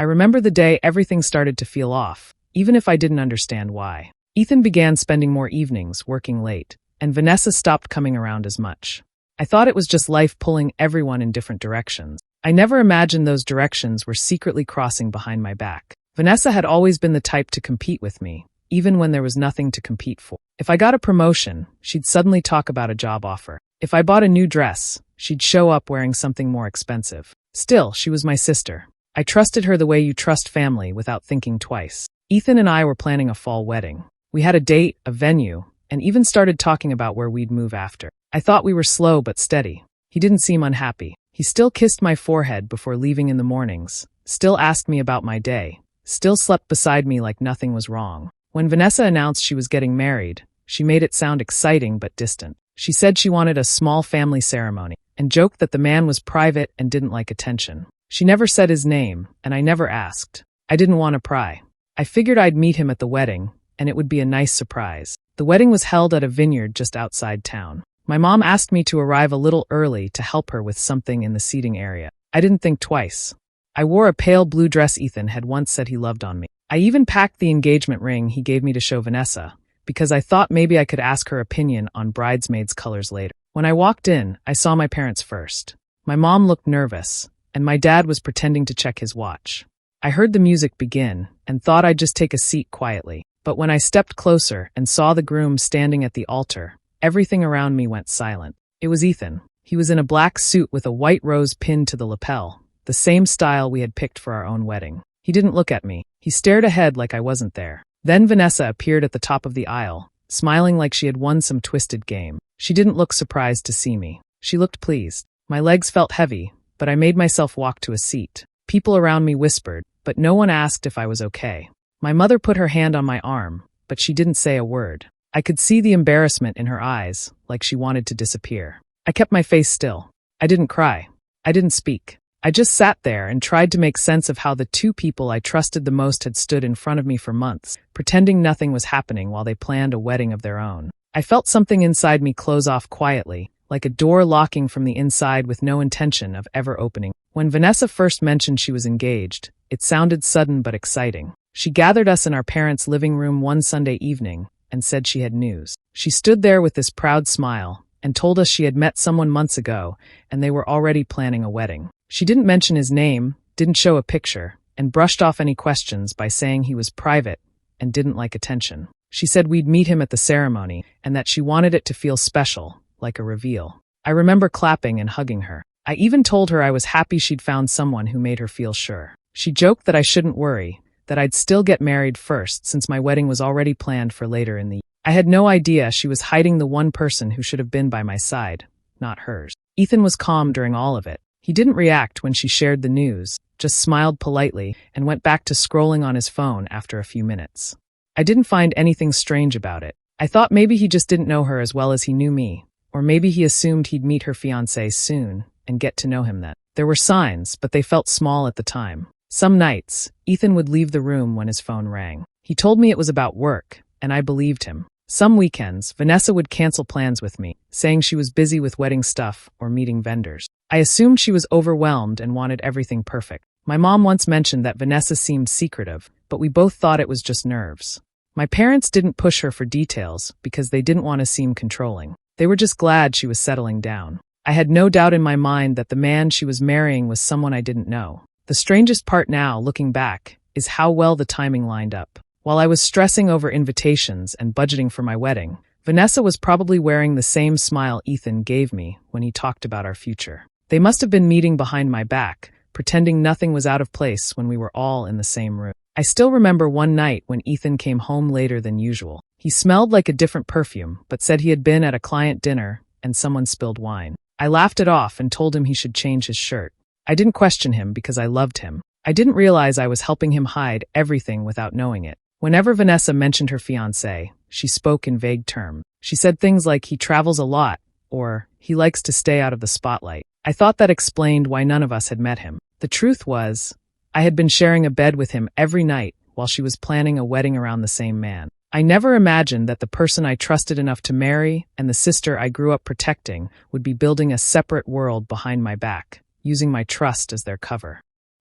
I remember the day everything started to feel off, even if I didn't understand why. Ethan began spending more evenings, working late, and Vanessa stopped coming around as much. I thought it was just life pulling everyone in different directions. I never imagined those directions were secretly crossing behind my back. Vanessa had always been the type to compete with me, even when there was nothing to compete for. If I got a promotion, she'd suddenly talk about a job offer. If I bought a new dress, she'd show up wearing something more expensive. Still, she was my sister. I trusted her the way you trust family without thinking twice. Ethan and I were planning a fall wedding. We had a date, a venue, and even started talking about where we'd move after. I thought we were slow but steady. He didn't seem unhappy. He still kissed my forehead before leaving in the mornings, still asked me about my day, still slept beside me like nothing was wrong. When Vanessa announced she was getting married, she made it sound exciting but distant. She said she wanted a small family ceremony, and joked that the man was private and didn't like attention. She never said his name, and I never asked. I didn't want to pry. I figured I'd meet him at the wedding, and it would be a nice surprise. The wedding was held at a vineyard just outside town. My mom asked me to arrive a little early to help her with something in the seating area. I didn't think twice. I wore a pale blue dress Ethan had once said he loved on me. I even packed the engagement ring he gave me to show Vanessa, because I thought maybe I could ask her opinion on bridesmaids' colors later. When I walked in, I saw my parents first. My mom looked nervous, and my dad was pretending to check his watch. I heard the music begin, and thought I'd just take a seat quietly. But when I stepped closer and saw the groom standing at the altar, everything around me went silent. It was Ethan. He was in a black suit with a white rose pinned to the lapel, the same style we had picked for our own wedding. He didn't look at me. He stared ahead like I wasn't there. Then Vanessa appeared at the top of the aisle, smiling like she had won some twisted game. She didn't look surprised to see me. She looked pleased. My legs felt heavy, but I made myself walk to a seat. People around me whispered, but no one asked if I was okay. My mother put her hand on my arm, but she didn't say a word. I could see the embarrassment in her eyes, like she wanted to disappear. I kept my face still. I didn't cry. I didn't speak. I just sat there and tried to make sense of how the two people I trusted the most had stood in front of me for months, pretending nothing was happening while they planned a wedding of their own. I felt something inside me close off quietly, like a door locking from the inside with no intention of ever opening. When Vanessa first mentioned she was engaged, it sounded sudden but exciting. She gathered us in our parents' living room one Sunday evening and said she had news. She stood there with this proud smile and told us she had met someone months ago and they were already planning a wedding. She didn't mention his name, didn't show a picture, and brushed off any questions by saying he was private and didn't like attention. She said we'd meet him at the ceremony and that she wanted it to feel special, like a reveal. I remember clapping and hugging her. I even told her I was happy she'd found someone who made her feel sure. She joked that I shouldn't worry, that I'd still get married first since my wedding was already planned for later in the year. I had no idea she was hiding the one person who should have been by my side, not hers. Ethan was calm during all of it. He didn't react when she shared the news, just smiled politely and went back to scrolling on his phone after a few minutes. I didn't find anything strange about it. I thought maybe he just didn't know her as well as he knew me, or maybe he assumed he'd meet her fiancé soon and get to know him then. There were signs, but they felt small at the time. Some nights, Ethan would leave the room when his phone rang. He told me it was about work, and I believed him. Some weekends, Vanessa would cancel plans with me, saying she was busy with wedding stuff or meeting vendors. I assumed she was overwhelmed and wanted everything perfect. My mom once mentioned that Vanessa seemed secretive, but we both thought it was just nerves. My parents didn't push her for details because they didn't want to seem controlling. They were just glad she was settling down. I had no doubt in my mind that the man she was marrying was someone I didn't know. The strangest part now, looking back, is how well the timing lined up. While I was stressing over invitations and budgeting for my wedding, Vanessa was probably wearing the same smile Ethan gave me when he talked about our future. They must have been meeting behind my back, pretending nothing was out of place when we were all in the same room. I still remember one night when Ethan came home later than usual. He smelled like a different perfume, but said he had been at a client dinner and someone spilled wine. I laughed it off and told him he should change his shirt. I didn't question him because I loved him. I didn't realize I was helping him hide everything without knowing it. Whenever Vanessa mentioned her fiancé, she spoke in vague terms. She said things like he travels a lot, or he likes to stay out of the spotlight. I thought that explained why none of us had met him. The truth was, I had been sharing a bed with him every night while she was planning a wedding around the same man. I never imagined that the person I trusted enough to marry and the sister I grew up protecting would be building a separate world behind my back, using my trust as their cover.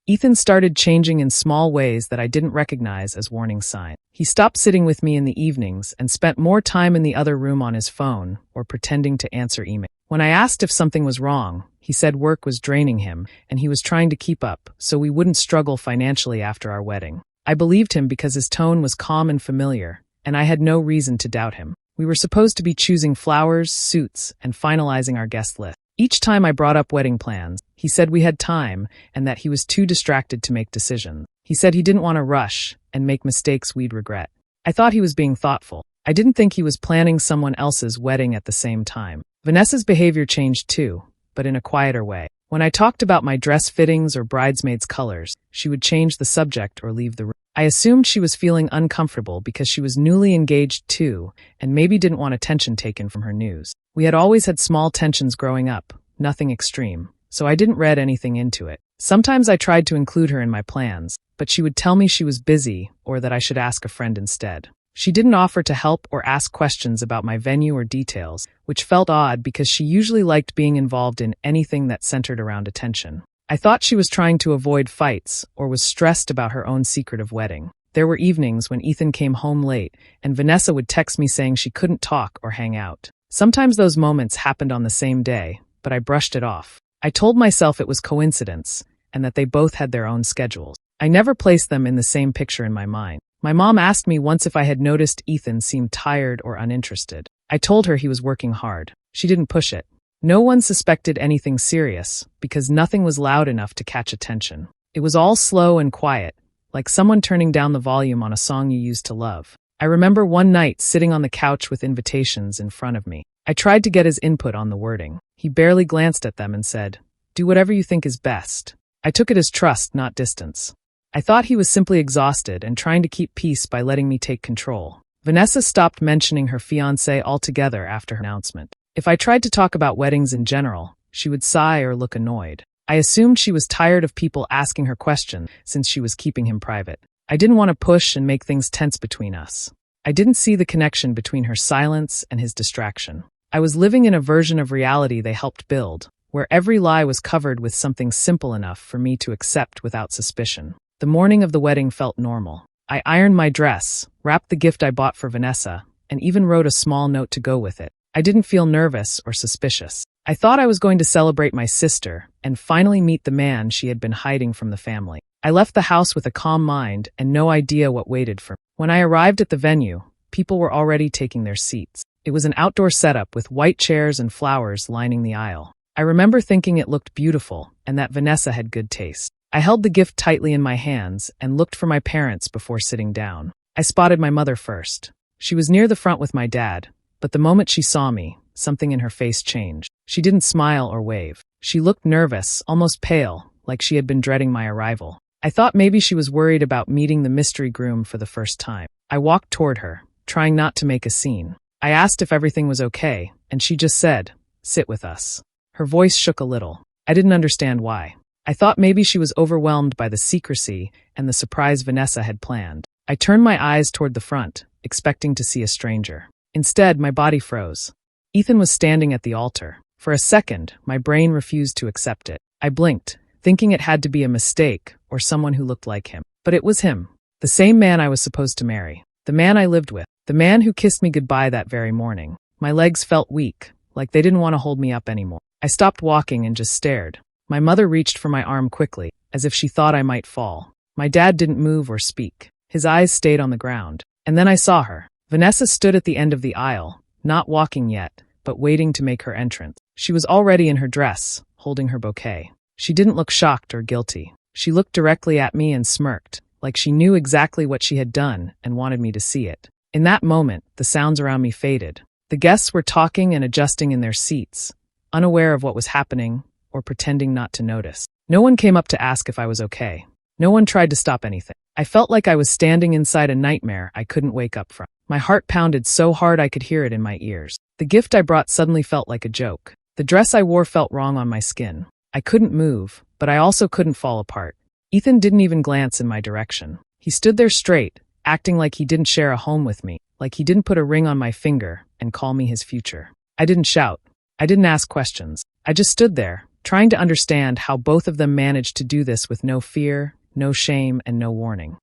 Ethan started changing in small ways that I didn't recognize as warning signs. He stopped sitting with me in the evenings and spent more time in the other room on his phone or pretending to answer emails. When I asked if something was wrong, he said work was draining him and he was trying to keep up so we wouldn't struggle financially after our wedding. I believed him because his tone was calm and familiar, and I had no reason to doubt him. We were supposed to be choosing flowers, suits, and finalizing our guest list. Each time I brought up wedding plans, he said we had time and that he was too distracted to make decisions. He said he didn't want to rush and make mistakes we'd regret. I thought he was being thoughtful. I didn't think he was planning someone else's wedding at the same time. Vanessa's behavior changed too, but in a quieter way. When I talked about my dress fittings or bridesmaids' colors, she would change the subject or leave the room. I assumed she was feeling uncomfortable because she was newly engaged too, and maybe didn't want attention taken from her news. We had always had small tensions growing up, nothing extreme, so I didn't read anything into it. Sometimes I tried to include her in my plans, but she would tell me she was busy or that I should ask a friend instead. She didn't offer to help or ask questions about my venue or details, which felt odd because she usually liked being involved in anything that centered around attention. I thought she was trying to avoid fights or was stressed about her own secretive wedding. There were evenings when Ethan came home late and Vanessa would text me saying she couldn't talk or hang out. Sometimes those moments happened on the same day, but I brushed it off. I told myself it was coincidence and that they both had their own schedules. I never placed them in the same picture in my mind. My mom asked me once if I had noticed Ethan seemed tired or uninterested. I told her he was working hard. She didn't push it. No one suspected anything serious because nothing was loud enough to catch attention. It was all slow and quiet, like someone turning down the volume on a song you used to love. I remember one night sitting on the couch with invitations in front of me. I tried to get his input on the wording. He barely glanced at them and said, "Do whatever you think is best." I took it as trust, not distance. I thought he was simply exhausted and trying to keep peace by letting me take control. Vanessa stopped mentioning her fiancé altogether after her announcement. If I tried to talk about weddings in general, she would sigh or look annoyed. I assumed she was tired of people asking her questions since she was keeping him private. I didn't want to push and make things tense between us. I didn't see the connection between her silence and his distraction. I was living in a version of reality they helped build, where every lie was covered with something simple enough for me to accept without suspicion. The morning of the wedding felt normal. I ironed my dress, wrapped the gift I bought for Vanessa, and even wrote a small note to go with it. I didn't feel nervous or suspicious. I thought I was going to celebrate my sister and finally meet the man she had been hiding from the family. I left the house with a calm mind and no idea what waited for me. When I arrived at the venue, people were already taking their seats. It was an outdoor setup with white chairs and flowers lining the aisle. I remember thinking it looked beautiful and that Vanessa had good taste. I held the gift tightly in my hands and looked for my parents before sitting down. I spotted my mother first. She was near the front with my dad, but the moment she saw me, something in her face changed. She didn't smile or wave. She looked nervous, almost pale, like she had been dreading my arrival. I thought maybe she was worried about meeting the mystery groom for the first time. I walked toward her, trying not to make a scene. I asked if everything was okay, and she just said, "Sit with us." Her voice shook a little. I didn't understand why. I thought maybe she was overwhelmed by the secrecy and the surprise Vanessa had planned. I turned my eyes toward the front, expecting to see a stranger. Instead, my body froze. Ethan was standing at the altar. For a second, my brain refused to accept it. I blinked, thinking it had to be a mistake or someone who looked like him. But it was him. The same man I was supposed to marry. The man I lived with. The man who kissed me goodbye that very morning. My legs felt weak, like they didn't want to hold me up anymore. I stopped walking and just stared. My mother reached for my arm quickly, as if she thought I might fall. My dad didn't move or speak. His eyes stayed on the ground. And then I saw her. Vanessa stood at the end of the aisle, not walking yet, but waiting to make her entrance. She was already in her dress, holding her bouquet. She didn't look shocked or guilty. She looked directly at me and smirked, like she knew exactly what she had done and wanted me to see it. In that moment, the sounds around me faded. The guests were talking and adjusting in their seats, unaware of what was happening or pretending not to notice. No one came up to ask if I was okay. No one tried to stop anything. I felt like I was standing inside a nightmare I couldn't wake up from. My heart pounded so hard I could hear it in my ears. The gift I brought suddenly felt like a joke. The dress I wore felt wrong on my skin. I couldn't move, but I also couldn't fall apart. Ethan didn't even glance in my direction. He stood there straight, acting like he didn't share a home with me, like he didn't put a ring on my finger and call me his future. I didn't shout. I didn't ask questions. I just stood there, trying to understand how both of them managed to do this with no fear, no shame, and no warning.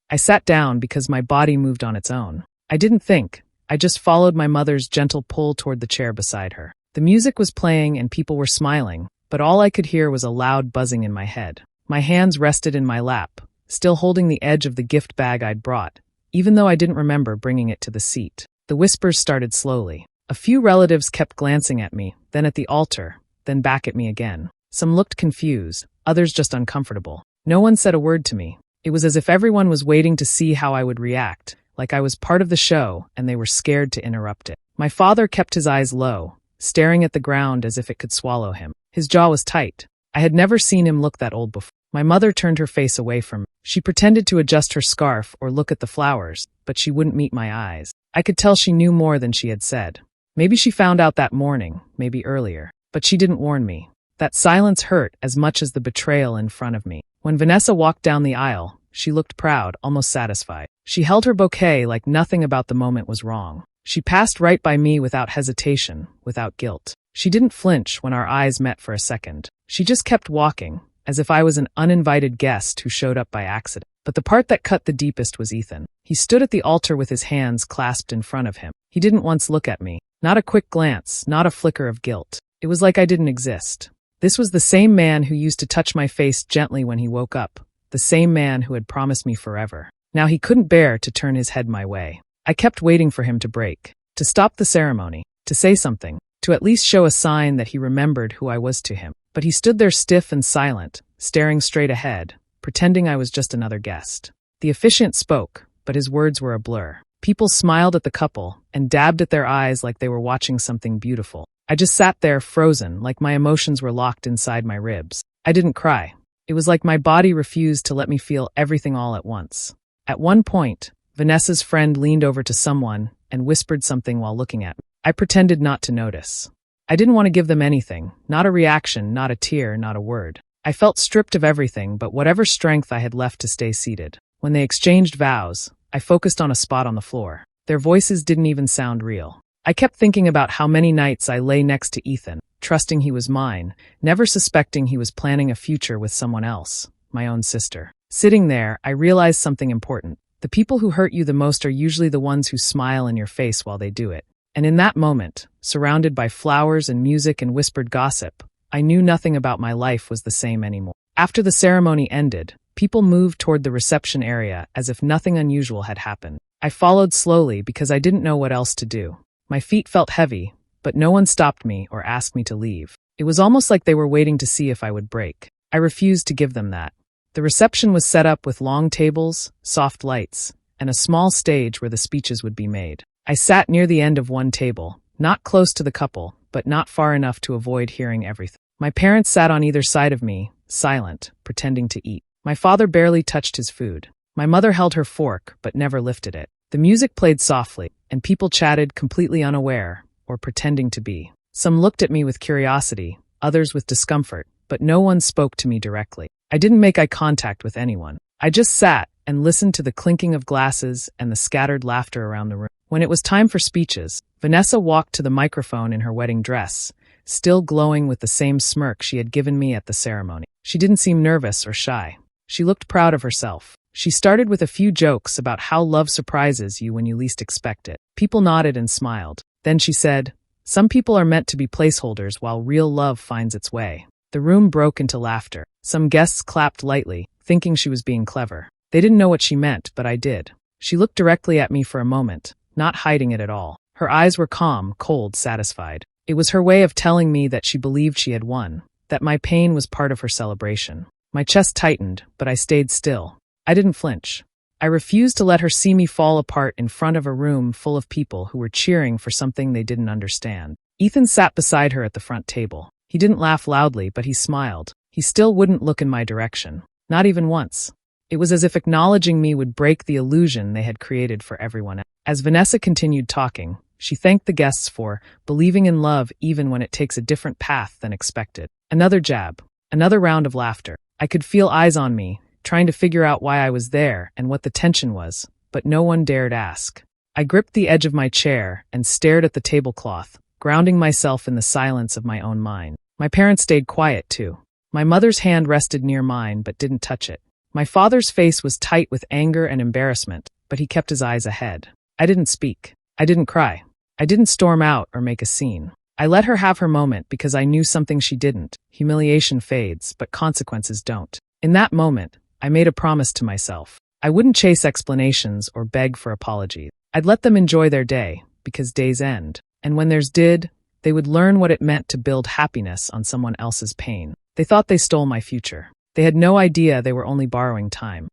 I sat down because my body moved on its own. I didn't think. I just followed my mother's gentle pull toward the chair beside her. The music was playing and people were smiling, but all I could hear was a loud buzzing in my head. My hands rested in my lap, still holding the edge of the gift bag I'd brought, even though I didn't remember bringing it to the seat. The whispers started slowly. A few relatives kept glancing at me, then at the altar, then back at me again. Some looked confused, others just uncomfortable. No one said a word to me. It was as if everyone was waiting to see how I would react, like I was part of the show and they were scared to interrupt it. My father kept his eyes low, staring at the ground as if it could swallow him. His jaw was tight. I had never seen him look that old before. My mother turned her face away from me. She pretended to adjust her scarf or look at the flowers, but she wouldn't meet my eyes. I could tell she knew more than she had said. Maybe she found out that morning, maybe earlier, but she didn't warn me. That silence hurt as much as the betrayal in front of me. When Vanessa walked down the aisle, she looked proud, almost satisfied. She held her bouquet like nothing about the moment was wrong. She passed right by me without hesitation, without guilt. She didn't flinch when our eyes met for a second. She just kept walking, as if I was an uninvited guest who showed up by accident. But the part that cut the deepest was Ethan. He stood at the altar with his hands clasped in front of him. He didn't once look at me. Not a quick glance, not a flicker of guilt. It was like I didn't exist. This was the same man who used to touch my face gently when he woke up. The same man who had promised me forever. Now he couldn't bear to turn his head my way. I kept waiting for him to break, to stop the ceremony, to say something, to at least show a sign that he remembered who I was to him. But he stood there stiff and silent, staring straight ahead, pretending I was just another guest. The officiant spoke, but his words were a blur. People smiled at the couple and dabbed at their eyes like they were watching something beautiful. I just sat there frozen, like my emotions were locked inside my ribs. I didn't cry. It was like my body refused to let me feel everything all at once. At one point, Vanessa's friend leaned over to someone and whispered something while looking at me. I pretended not to notice. I didn't want to give them anything, not a reaction, not a tear, not a word. I felt stripped of everything but whatever strength I had left to stay seated. When they exchanged vows, I focused on a spot on the floor. Their voices didn't even sound real. I kept thinking about how many nights I lay next to Ethan, trusting he was mine, never suspecting he was planning a future with someone else, my own sister. Sitting there, I realized something important. The people who hurt you the most are usually the ones who smile in your face while they do it. And in that moment, surrounded by flowers and music and whispered gossip, I knew nothing about my life was the same anymore. After the ceremony ended, people moved toward the reception area as if nothing unusual had happened. I followed slowly because I didn't know what else to do. My feet felt heavy, but no one stopped me or asked me to leave. It was almost like they were waiting to see if I would break. I refused to give them that. The reception was set up with long tables, soft lights, and a small stage where the speeches would be made. I sat near the end of one table, not close to the couple, but not far enough to avoid hearing everything. My parents sat on either side of me, silent, pretending to eat. My father barely touched his food. My mother held her fork, but never lifted it. The music played softly, and people chatted completely unaware, or pretending to be. Some looked at me with curiosity, others with discomfort, but no one spoke to me directly. I didn't make eye contact with anyone. I just sat and listened to the clinking of glasses and the scattered laughter around the room. When it was time for speeches, Vanessa walked to the microphone in her wedding dress, still glowing with the same smirk she had given me at the ceremony. She didn't seem nervous or shy. She looked proud of herself. She started with a few jokes about how love surprises you when you least expect it. People nodded and smiled. Then she said, "Some people are meant to be placeholders while real love finds its way." The room broke into laughter. Some guests clapped lightly, thinking she was being clever. They didn't know what she meant, but I did. She looked directly at me for a moment, not hiding it at all. Her eyes were calm, cold, satisfied. It was her way of telling me that she believed she had won, that my pain was part of her celebration. My chest tightened, but I stayed still. I didn't flinch. I refused to let her see me fall apart in front of a room full of people who were cheering for something they didn't understand. Ethan sat beside her at the front table. He didn't laugh loudly, but he smiled. He still wouldn't look in my direction. Not even once. It was as if acknowledging me would break the illusion they had created for everyone else. As Vanessa continued talking, she thanked the guests for believing in love even when it takes a different path than expected. Another jab. Another round of laughter. I could feel eyes on me, trying to figure out why I was there and what the tension was, but no one dared ask. I gripped the edge of my chair and stared at the tablecloth, grounding myself in the silence of my own mind. My parents stayed quiet too. My mother's hand rested near mine but didn't touch it. My father's face was tight with anger and embarrassment, but he kept his eyes ahead. I didn't speak. I didn't cry. I didn't storm out or make a scene. I let her have her moment because I knew something she didn't. Humiliation fades, but consequences don't. In that moment, I made a promise to myself. I wouldn't chase explanations or beg for apologies. I'd let them enjoy their day, because days end. And when theirs did, they would learn what it meant to build happiness on someone else's pain. They thought they stole my future. They had no idea they were only borrowing time.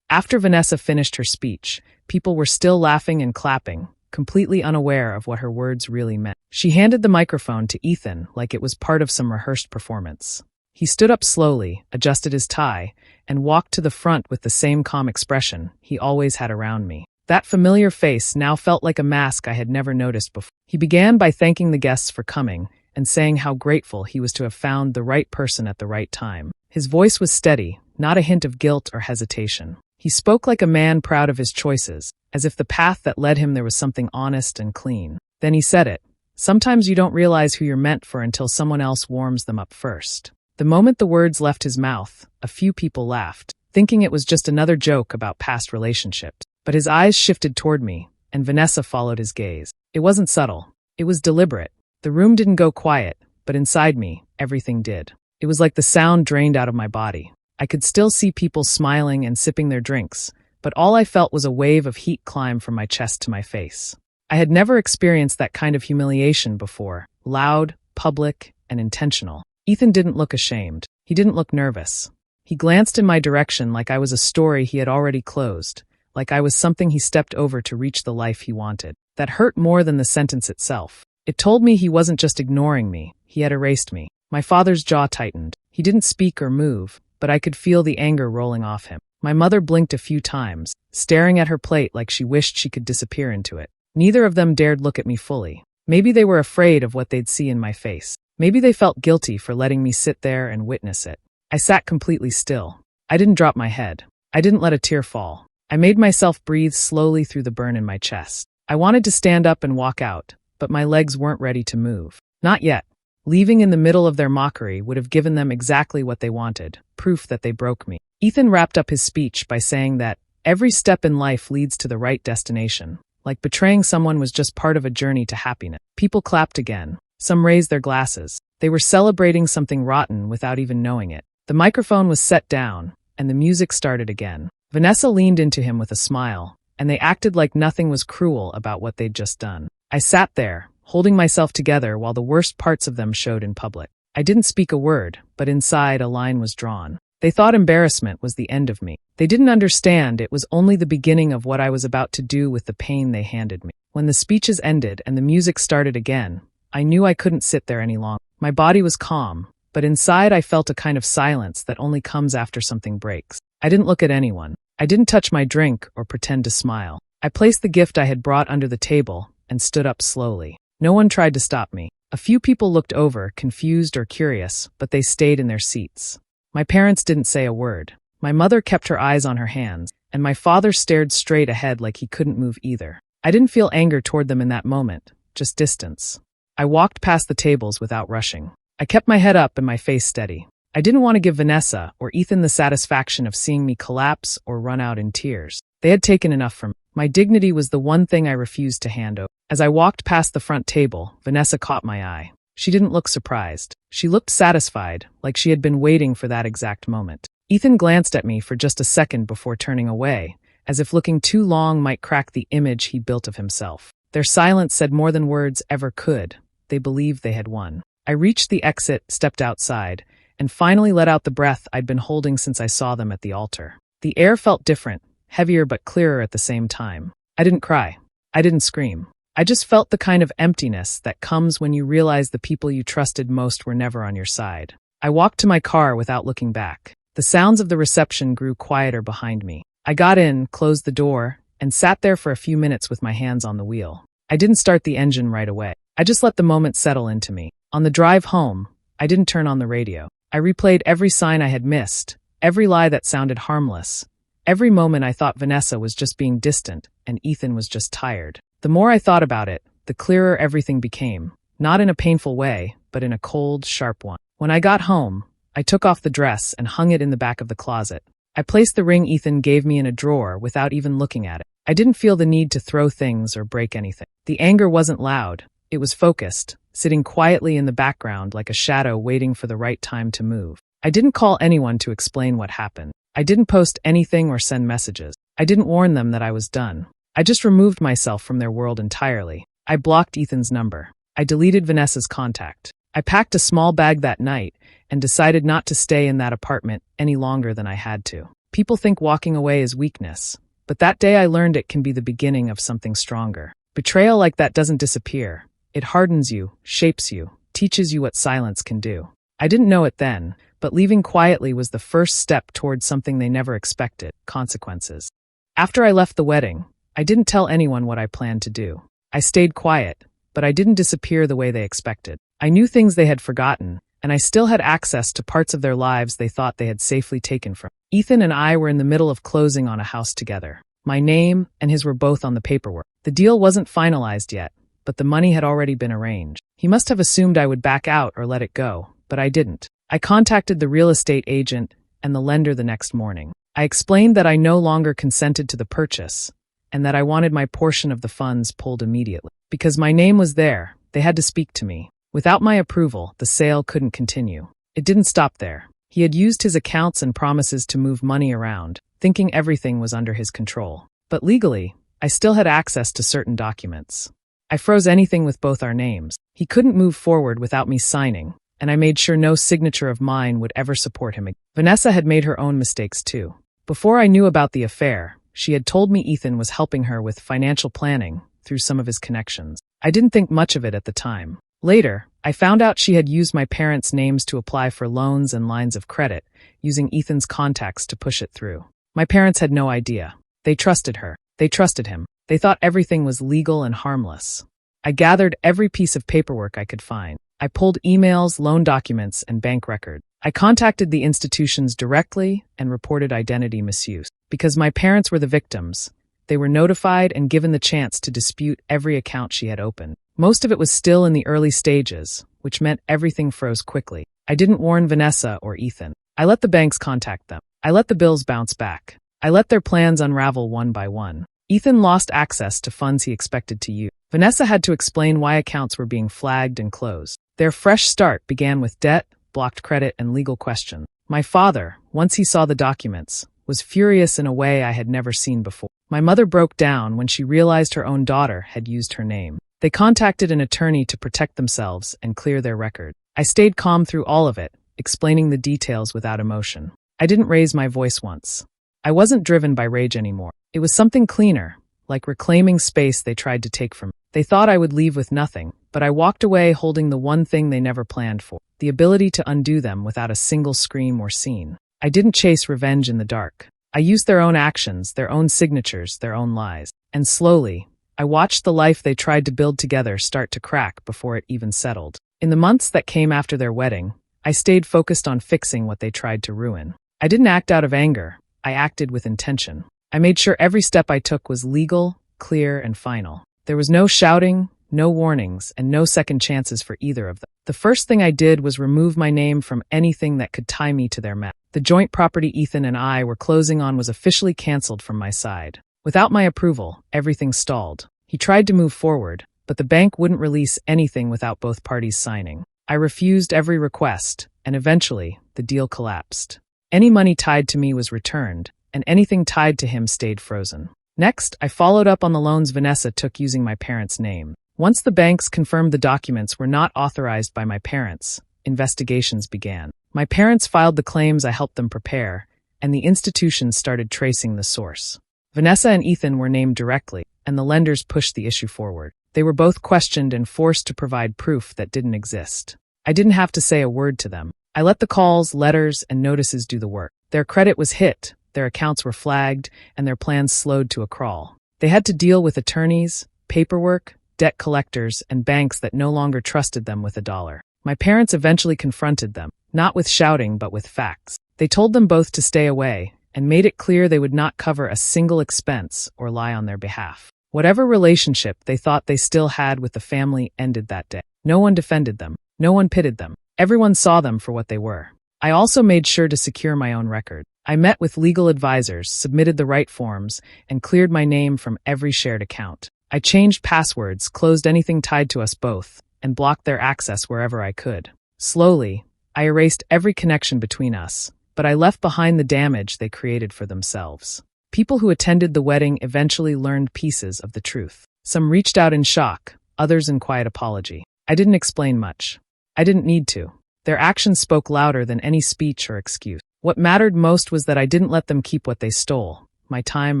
After Vanessa finished her speech, people were still laughing and clapping, completely unaware of what her words really meant. She handed the microphone to Ethan like it was part of some rehearsed performance. He stood up slowly, adjusted his tie, and walked to the front with the same calm expression he always had around me. That familiar face now felt like a mask I had never noticed before. He began by thanking the guests for coming and saying how grateful he was to have found the right person at the right time. His voice was steady, not a hint of guilt or hesitation. He spoke like a man proud of his choices, as if the path that led him there was something honest and clean. Then he said it. Sometimes you don't realize who you're meant for until someone else warms them up first. The moment the words left his mouth, a few people laughed, thinking it was just another joke about past relationships. But his eyes shifted toward me, and Vanessa followed his gaze. It wasn't subtle. It was deliberate. The room didn't go quiet, but inside me, everything did. It was like the sound drained out of my body. I could still see people smiling and sipping their drinks, but all I felt was a wave of heat climb from my chest to my face. I had never experienced that kind of humiliation before, loud, public, and intentional. Ethan didn't look ashamed. He didn't look nervous. He glanced in my direction like I was a story he had already closed, like I was something he stepped over to reach the life he wanted. That hurt more than the sentence itself. It told me he wasn't just ignoring me, he had erased me. My father's jaw tightened. He didn't speak or move, but I could feel the anger rolling off him. My mother blinked a few times, staring at her plate like she wished she could disappear into it. Neither of them dared look at me fully. Maybe they were afraid of what they'd see in my face. Maybe they felt guilty for letting me sit there and witness it. I sat completely still. I didn't drop my head. I didn't let a tear fall. I made myself breathe slowly through the burn in my chest. I wanted to stand up and walk out, but my legs weren't ready to move. Not yet. Leaving in the middle of their mockery would have given them exactly what they wanted, proof that they broke me. Ethan wrapped up his speech by saying that every step in life leads to the right destination. Like betraying someone was just part of a journey to happiness. People clapped again. Some raised their glasses. They were celebrating something rotten without even knowing it. The microphone was set down, and the music started again. Vanessa leaned into him with a smile, and they acted like nothing was cruel about what they'd just done. I sat there, holding myself together while the worst parts of them showed in public. I didn't speak a word, but inside a line was drawn. They thought embarrassment was the end of me. They didn't understand it was only the beginning of what I was about to do with the pain they handed me. When the speeches ended and the music started again, I knew I couldn't sit there any longer. My body was calm, but inside I felt a kind of silence that only comes after something breaks. I didn't look at anyone. I didn't touch my drink or pretend to smile. I placed the gift I had brought under the table and stood up slowly. No one tried to stop me. A few people looked over, confused or curious, but they stayed in their seats. My parents didn't say a word. My mother kept her eyes on her hands, and my father stared straight ahead like he couldn't move either. I didn't feel anger toward them in that moment, just distance. I walked past the tables without rushing. I kept my head up and my face steady. I didn't want to give Vanessa or Ethan the satisfaction of seeing me collapse or run out in tears. They had taken enough from me. My dignity was the one thing I refused to hand over. As I walked past the front table, Vanessa caught my eye. She didn't look surprised. She looked satisfied, like she had been waiting for that exact moment. Ethan glanced at me for just a second before turning away, as if looking too long might crack the image he built of himself. Their silence said more than words ever could. They believed they had won. I reached the exit, stepped outside, and finally let out the breath I'd been holding since I saw them at the altar. The air felt different, heavier but clearer at the same time. I didn't cry. I didn't scream. I just felt the kind of emptiness that comes when you realize the people you trusted most were never on your side. I walked to my car without looking back. The sounds of the reception grew quieter behind me. I got in, closed the door, and sat there for a few minutes with my hands on the wheel. I didn't start the engine right away. I just let the moment settle into me. On the drive home, I didn't turn on the radio. I replayed every sign I had missed, every lie that sounded harmless. Every moment I thought Vanessa was just being distant and Ethan was just tired. The more I thought about it, the clearer everything became, not in a painful way, but in a cold, sharp one. When I got home, I took off the dress and hung it in the back of the closet. I placed the ring Ethan gave me in a drawer without even looking at it. I didn't feel the need to throw things or break anything. The anger wasn't loud. It was focused, sitting quietly in the background like a shadow waiting for the right time to move. I didn't call anyone to explain what happened. I didn't post anything or send messages. I didn't warn them that I was done. I just removed myself from their world entirely. I blocked Ethan's number. I deleted Vanessa's contact. I packed a small bag that night and decided not to stay in that apartment any longer than I had to. People think walking away is weakness, but that day I learned it can be the beginning of something stronger. Betrayal like that doesn't disappear. It hardens you, shapes you, teaches you what silence can do. I didn't know it then, but leaving quietly was the first step towards something they never expected: consequences. After I left the wedding, I didn't tell anyone what I planned to do. I stayed quiet, but I didn't disappear the way they expected. I knew things they had forgotten, and I still had access to parts of their lives they thought they had safely taken from me. Ethan and I were in the middle of closing on a house together. My name and his were both on the paperwork. The deal wasn't finalized yet, but the money had already been arranged. He must have assumed I would back out or let it go, but I didn't. I contacted the real estate agent and the lender the next morning. I explained that I no longer consented to the purchase, and that I wanted my portion of the funds pulled immediately. Because my name was there, they had to speak to me. Without my approval, the sale couldn't continue. It didn't stop there. He had used his accounts and promises to move money around, thinking everything was under his control. But legally, I still had access to certain documents. I froze anything with both our names. He couldn't move forward without me signing, and I made sure no signature of mine would ever support him again. Vanessa had made her own mistakes too. Before I knew about the affair, she had told me Ethan was helping her with financial planning through some of his connections. I didn't think much of it at the time. Later, I found out she had used my parents' names to apply for loans and lines of credit, using Ethan's contacts to push it through. My parents had no idea. They trusted her. They trusted him. They thought everything was legal and harmless. I gathered every piece of paperwork I could find. I pulled emails, loan documents, and bank records. I contacted the institutions directly and reported identity misuse. Because my parents were the victims, they were notified and given the chance to dispute every account she had opened. Most of it was still in the early stages, which meant everything froze quickly. I didn't warn Vanessa or Ethan. I let the banks contact them. I let the bills bounce back. I let their plans unravel one by one. Ethan lost access to funds he expected to use. Vanessa had to explain why accounts were being flagged and closed. Their fresh start began with debt, blocked credit, and legal questions. My father, once he saw the documents, was furious in a way I had never seen before. My mother broke down when she realized her own daughter had used her name. They contacted an attorney to protect themselves and clear their record. I stayed calm through all of it, explaining the details without emotion. I didn't raise my voice once. I wasn't driven by rage anymore. It was something cleaner, like reclaiming space they tried to take from me. They thought I would leave with nothing, but I walked away holding the one thing they never planned for: the ability to undo them without a single scream or scene. I didn't chase revenge in the dark. I used their own actions, their own signatures, their own lies. And slowly, I watched the life they tried to build together start to crack before it even settled. In the months that came after their wedding, I stayed focused on fixing what they tried to ruin. I didn't act out of anger. I acted with intention. I made sure every step I took was legal, clear, and final. There was no shouting, no warnings, and no second chances for either of them. The first thing I did was remove my name from anything that could tie me to their mess. The joint property Ethan and I were closing on was officially canceled from my side. Without my approval, everything stalled. He tried to move forward, but the bank wouldn't release anything without both parties signing. I refused every request, and eventually, the deal collapsed. Any money tied to me was returned, and anything tied to him stayed frozen. Next, I followed up on the loans Vanessa took using my parents' name. Once the banks confirmed the documents were not authorized by my parents, investigations began. My parents filed the claims I helped them prepare, and the institutions started tracing the source. Vanessa and Ethan were named directly, and the lenders pushed the issue forward. They were both questioned and forced to provide proof that didn't exist. I didn't have to say a word to them. I let the calls, letters, and notices do the work. Their credit was hit, their accounts were flagged, and their plans slowed to a crawl. They had to deal with attorneys, paperwork, debt collectors, and banks that no longer trusted them with a dollar. My parents eventually confronted them, not with shouting but with facts. They told them both to stay away, and made it clear they would not cover a single expense or lie on their behalf. Whatever relationship they thought they still had with the family ended that day. No one defended them. No one pitted them. Everyone saw them for what they were. I also made sure to secure my own record. I met with legal advisors, submitted the right forms, and cleared my name from every shared account. I changed passwords, closed anything tied to us both, and blocked their access wherever I could. Slowly, I erased every connection between us, but I left behind the damage they created for themselves. People who attended the wedding eventually learned pieces of the truth. Some reached out in shock, others in quiet apology. I didn't explain much. I didn't need to. Their actions spoke louder than any speech or excuse. What mattered most was that I didn't let them keep what they stole: my time,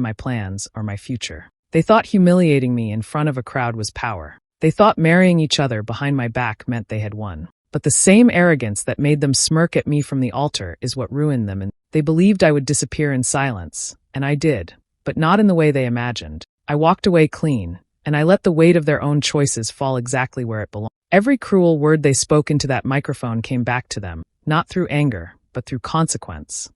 my plans, or my future. They thought humiliating me in front of a crowd was power. They thought marrying each other behind my back meant they had won. But the same arrogance that made them smirk at me from the altar is what ruined them, and they believed I would disappear in silence, and I did, but not in the way they imagined. I walked away clean, and I let the weight of their own choices fall exactly where it belonged. Every cruel word they spoke into that microphone came back to them, not through anger, but through consequence.